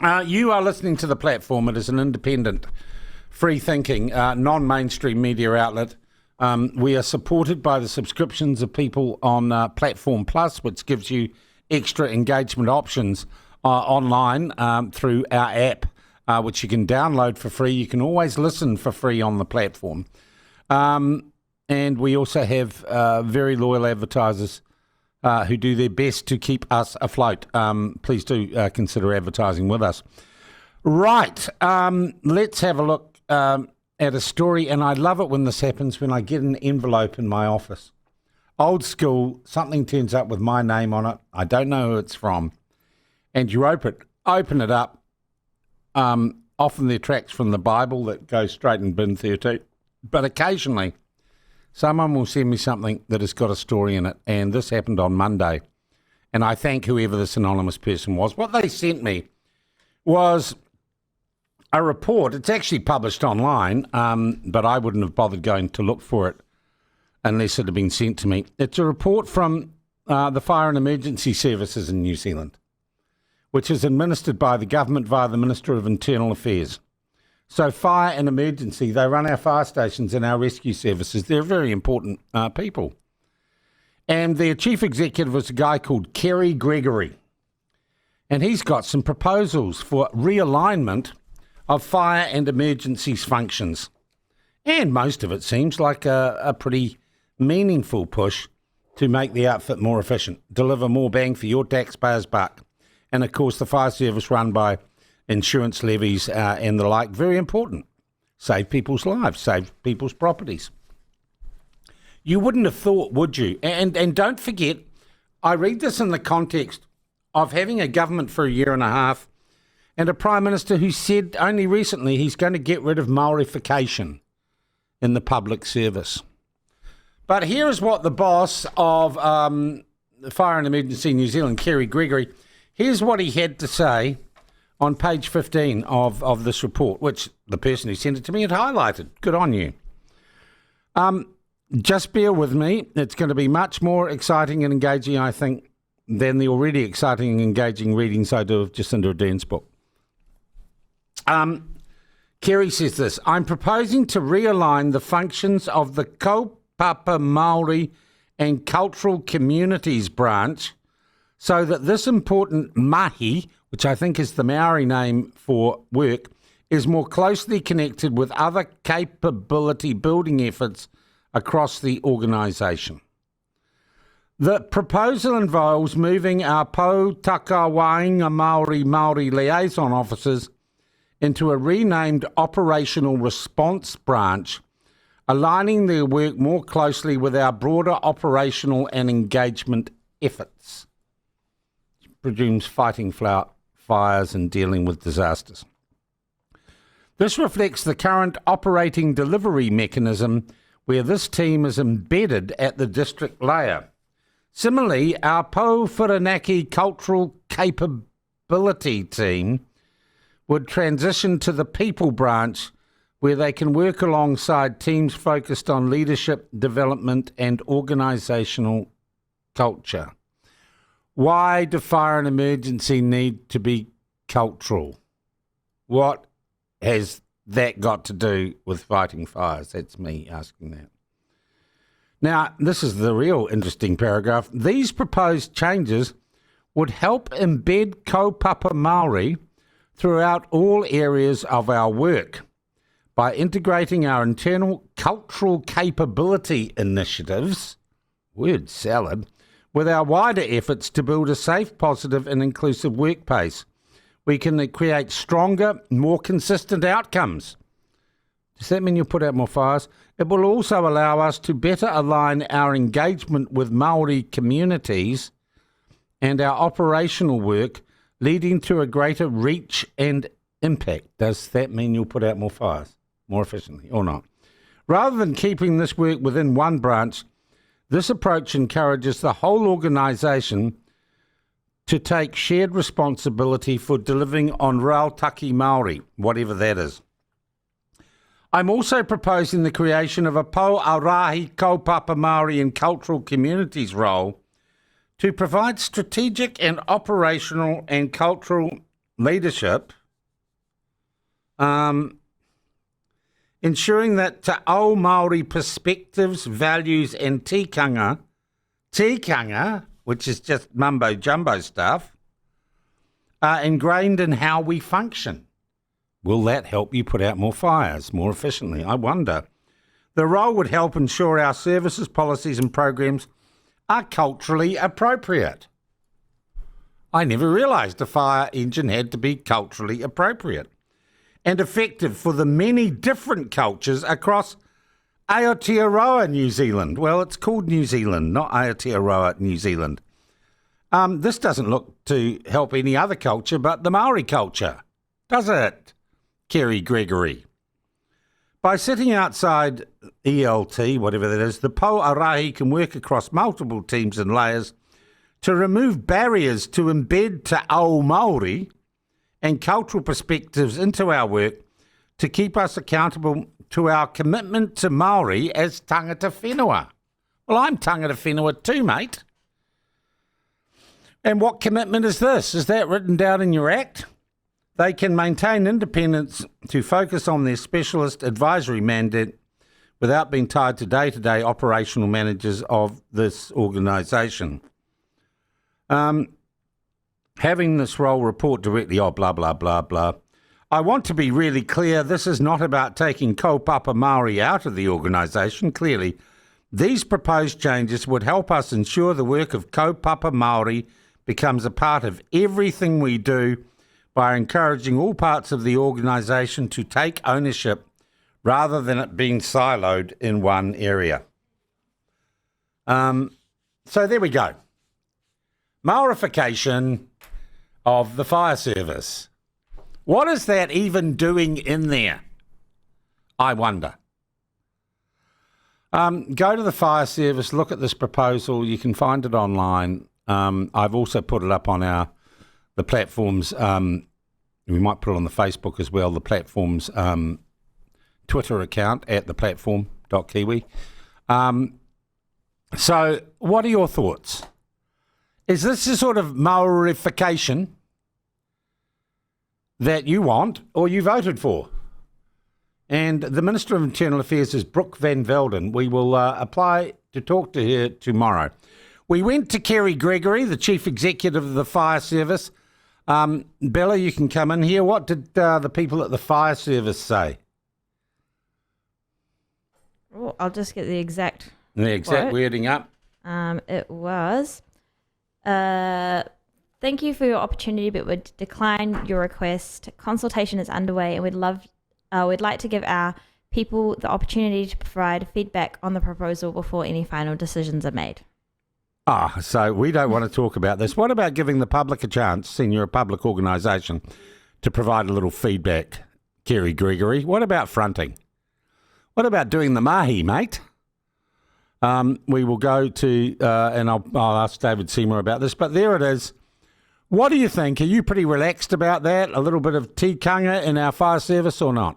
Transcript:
You are listening to The Platform. It is an independent, free-thinking, non-mainstream media outlet. We are supported by the subscriptions of people on Platform Plus, which gives you extra engagement options online through our app, which you can download for free. You can always listen for free on the platform. And we also have very loyal advertisers who do their best to keep us afloat. Please do consider advertising with us. Right, let's have a look at a story, and I love it when this happens, when I get an envelope in my office. Old school, something turns up with my name on it. I don't know who it's from. And you open it up. Often they're tracts from the Bible that go straight in bin 13. But occasionally, someone will send me something that has got a story in it, and this happened on Monday. And I thank whoever this anonymous person was. What they sent me was a report. It's actually published online, but I wouldn't have bothered going to look for it unless it had been sent to me. It's a report from the Fire and Emergency Services in New Zealand, which is administered by the government via the Minister of Internal Affairs. So fire and emergency, they run our fire stations and our rescue services. They're very important people. And their chief executive was a guy called Kerry Gregory. And he's got some proposals for realignment of fire and emergencies functions. And most of it seems like a pretty meaningful push to make the outfit more efficient, deliver more bang for your taxpayers' buck. And of course, the fire service run by insurance levies and the like, very important. Save people's lives, save people's properties. You wouldn't have thought, would you? And don't forget, I read this in the context of having a government for a year and a half and a Prime Minister who said only recently he's going to get rid of Maorification in the public service. But here is what the boss of Fire and Emergency New Zealand, Kerry Gregory, here's what he had to say on page 15 of this report, which the person who sent it to me had highlighted. Good on you. Just bear with me. It's going to be much more exciting and engaging, I think, than the already exciting and engaging readings I do of Jacinda Ardern's book. Kerry says this: I'm proposing to realign the functions of the Kaupapa Māori and Cultural Communities branch so that this important mahi, which I think is the Maori name for work, is more closely connected with other capability building efforts across the organisation. The proposal involves moving our Tautaka Wainga Māori liaison officers into a renamed Operational Response Branch, aligning their work more closely with our broader operational and engagement efforts. It presumes fighting fires and dealing with disasters. This reflects the current operating delivery mechanism where this team is embedded at the district layer. Similarly, our Whirinaki Cultural Capability team would transition to the People branch where they can work alongside teams focused on leadership, development and organisational culture. Why do fire and emergency need to be cultural? What has that got to do with fighting fires? That's me asking that. Now, this is the real interesting paragraph. These proposed changes would help embed Kaupapa Māori throughout all areas of our work by integrating our internal cultural capability initiatives, word salad, with our wider efforts to build a safe, positive and inclusive workplace. We can create stronger, more consistent outcomes. Does that mean you'll put out more fires? It will also allow us to better align our engagement with Maori communities and our operational work, leading to a greater reach and impact. Does that mean you'll put out more fires more efficiently or not? Rather than keeping this work within one branch, this approach encourages the whole organisation to take shared responsibility for delivering on Rautaki Māori, whatever that is. I'm also proposing the creation of a Pou Aurahi Kaupapa Māori and Cultural Communities role to provide strategic and operational and cultural leadership, ensuring that Te Ao Māori perspectives, values and tikanga, which is just mumbo-jumbo stuff, are ingrained in how we function. Will that help you put out more fires more efficiently? I wonder. The role would help ensure our services, policies and programs are culturally appropriate. I never realised a fire engine had to be culturally appropriate and effective for the many different cultures across Aotearoa, New Zealand. Well, it's called New Zealand, not Aotearoa, New Zealand. This doesn't look to help any other culture but the Maori culture, does it, Kerry Gregory? By sitting outside ELT, whatever that is, the Pou Arahi can work across multiple teams and layers to remove barriers to embed Te Ao Māori and cultural perspectives into our work to keep us accountable to our commitment to Māori as tangata whenua. Well, I'm tangata whenua too, mate. And what commitment is this? Is that written down in your act? They can maintain independence to focus on their specialist advisory mandate without being tied to day-to-day operational managers of this organisation. Having this role report directly, blah, blah, blah, blah. I want to be really clear, this is not about taking Kaupapa Māori out of the organisation. Clearly, these proposed changes would help us ensure the work of Kaupapa Māori becomes a part of everything we do by encouraging all parts of the organisation to take ownership rather than it being siloed in one area. So there we go. Maorification of the fire service. What is that even doing in there? I wonder. Go to the fire service, look at this proposal. You can find it online. I've also put it up on the platforms. We might put it on the Facebook as well, the platform's Twitter account at theplatform.kiwi. So what are your thoughts? Is this the sort of Maorification that you want or you voted for? And the Minister of Internal Affairs is Brooke Van Velden. We will apply to talk to her tomorrow. We went to Kerry Gregory, the Chief Executive of the Fire Service. Bella, you can come in here. What did the people at the Fire Service say? Oh, I'll just get the exact wording up. It was, thank you for your opportunity, but would decline your request. Consultation is underway, and we'd like to give our people the opportunity to provide feedback on the proposal before any final decisions are made. So we don't want to talk about this. What about giving the public a chance, seeing you're a public organisation, to provide a little feedback, Kerry Gregory? What about fronting? What about doing the mahi, mate? We will go to, and I'll ask David Seymour about this, but there it is. What do you think? Are you pretty relaxed about that? A little bit of tikanga in our fire service or not?